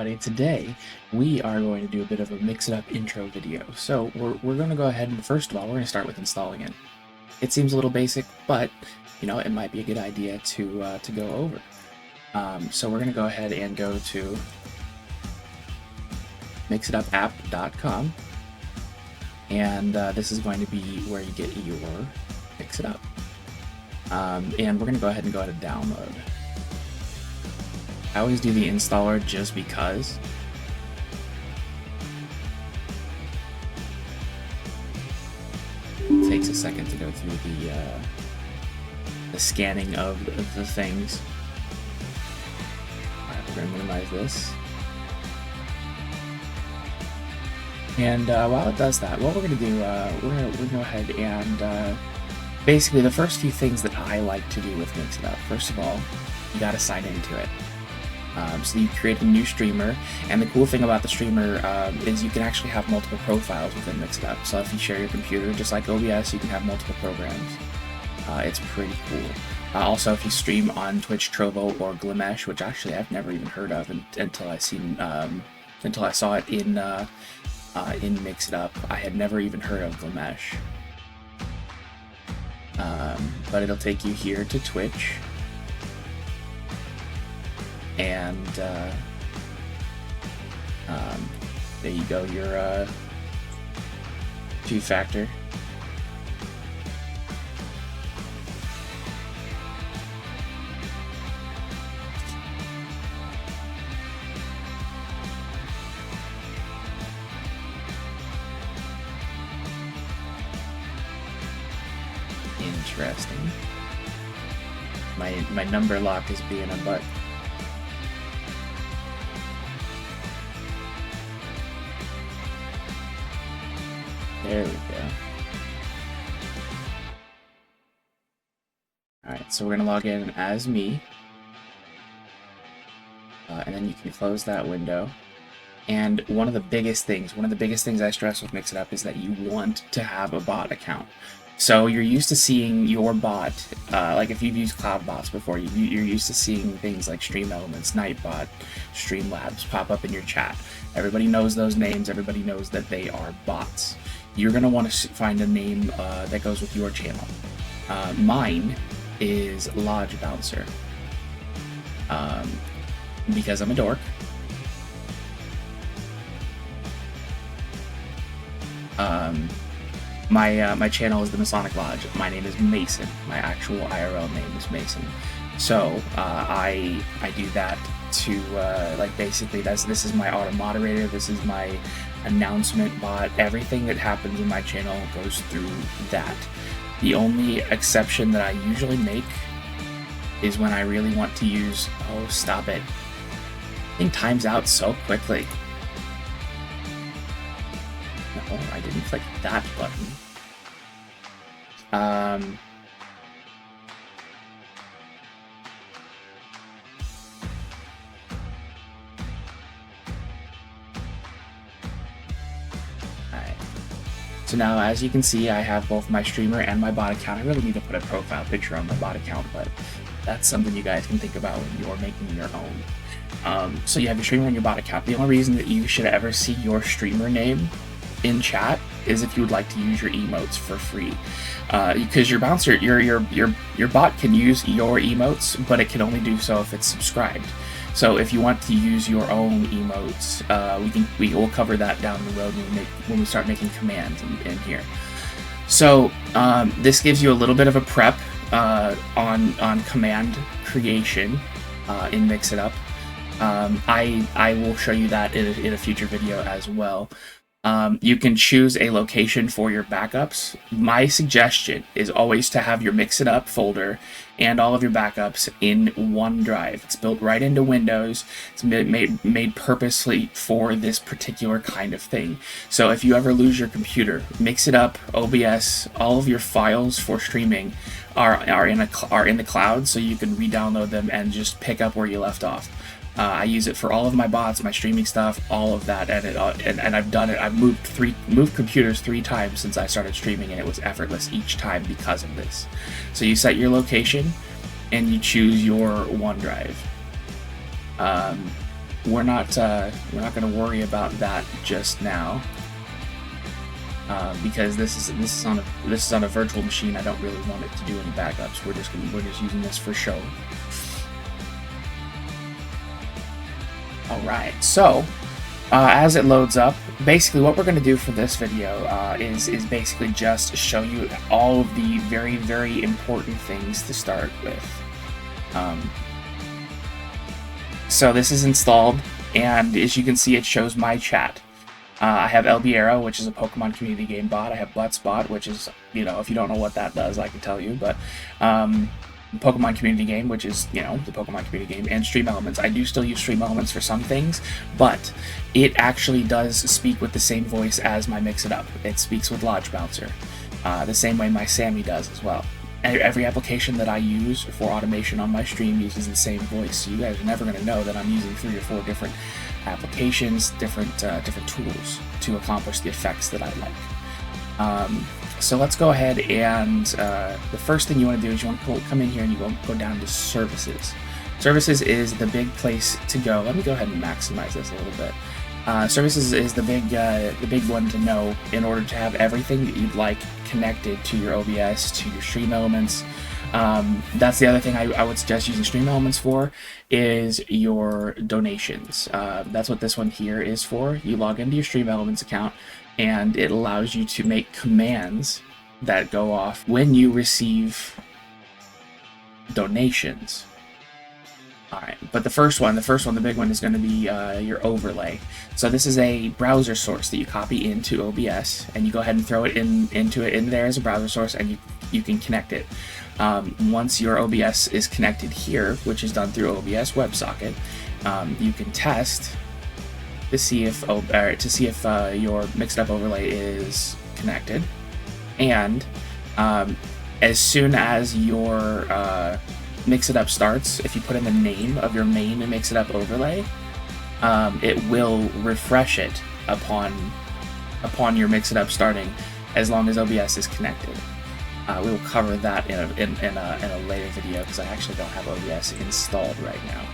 everybody. Today we are going to do a bit of a mix-it-up intro video. So we're going to go ahead and first of all we're going to start with installing it. It seems a little basic, but it might be a good idea to go over. So we're going to go ahead and go to MixItUpapp.com, and this is going to be where you get your MixItUp. And we're going to go ahead and download. I always do the installer just because. It takes a second to go through the scanning of the things. Alright, we're going to minimize this. And while it does that, what we're going to do, we're going to go ahead and basically the first few things that I like to do with MixItUp. First of all, you got to sign into it. So you create a new streamer, and the cool thing about the streamer is you can actually have multiple profiles within MixItUp. So if you share your computer, just like OBS, you can have multiple programs. It's pretty cool. Also, if you stream on Twitch, Trovo, or Glimesh, which actually I've never even heard of until I saw it in MixItUp, I had never even heard of Glimesh. But it'll take you here to Twitch. And there you go, your two-factor. Interesting. My number lock is being a butt. There we go. Alright, so we're going to log in as me. And then you can close that window. And one of the biggest things I stress with MixItUp is that you want to have a bot account. So you're used to seeing your bot, like if you've used Cloud Bots before, you're used to seeing things like Stream Elements, Nightbot, Streamlabs pop up in your chat. Everybody knows those names, everybody knows that they are bots. You're going to want to find a name that goes with your channel. Mine is Lodge Bouncer. Because I'm a dork. My channel is the Masonic Lodge. My name is Mason. My actual IRL name is Mason. So I do that to like basically this is my auto moderator. This is my announcement bot. Everything that happens in my channel goes through that. The only exception that I usually make is when I really want to use. Oh, stop it! I think time's out so quickly. No, I didn't click that button. Alright. So now, as you can see, I have both my streamer and my bot account. I really need to put a profile picture on my bot account, but that's something you guys can think about when you're making your own. So you have your streamer and your bot account. The only reason that you should ever see your streamer name in chat is if you would like to use your emotes for free, because your bouncer, your bot can use your emotes, but it can only do so if it's subscribed. So if you want to use your own emotes, we will cover that down the road when we start making commands in here. So this gives you a little bit of a prep on command creation in MixItUp. I will show you that in a future video as well. You can choose a location for your backups. My suggestion is always to have your MixItUp folder and all of your backups in OneDrive. It's built right into Windows. It's made purposely for this particular kind of thing. So if you ever lose your computer, MixItUp, OBS, all of your files for streaming are in the cloud, so you can re-download them and just pick up where you left off. I use it for all of my bots, my streaming stuff, all of that, and I've done it. I've moved computers 3 times since I started streaming, and it was effortless each time because of this. So you set your location, and you choose your OneDrive. we're not going to worry about that just now, because this is on a virtual machine. I don't really want it to do any backups. We're just using this for show. All right, so as it loads up, basically what we're going to do for this video is basically just show you all of the very, very important things to start with. So this is installed, and as you can see, it shows my chat. I have LBero, which is a Pokemon community game bot. I have Buttsbot, which is, you know, if you don't know what that does, I can tell you, but Pokemon community game, which is, you know, the Pokemon community game, and Stream Elements. I do still use Stream Elements for some things, but it actually does speak with the same voice as my MixItUp. It speaks with Lodge Bouncer, the same way my Sammy does as well. Every application that I use for automation on my stream uses the same voice, so you guys are never going to know that I'm using 3 or 4 different applications, different tools to accomplish the effects that I like. So let's go ahead and the first thing you want to do is you want to come in here and you go down to Services. Services is the big place to go. Let me go ahead and maximize this a little bit. Services is the big one to know in order to have everything that you'd like connected to your OBS, to your Stream Elements. That's the other thing I would suggest using Stream Elements for, is your donations. That's what this one here is for. You log into your Stream Elements account, and it allows you to make commands that go off when you receive donations. Alright, but the big one is going to be your overlay. So this is a browser source that you copy into OBS, and you go ahead and throw it in there as a browser source, and you can connect it. Once your OBS is connected here, which is done through OBS WebSocket, you can test to see if your MixItUp overlay is connected, and as soon as your MixItUp starts, if you put in the name of your main MixItUp overlay, it will refresh it upon your MixItUp starting, as long as OBS is connected. We will cover that in a later video, because I actually don't have OBS installed right now.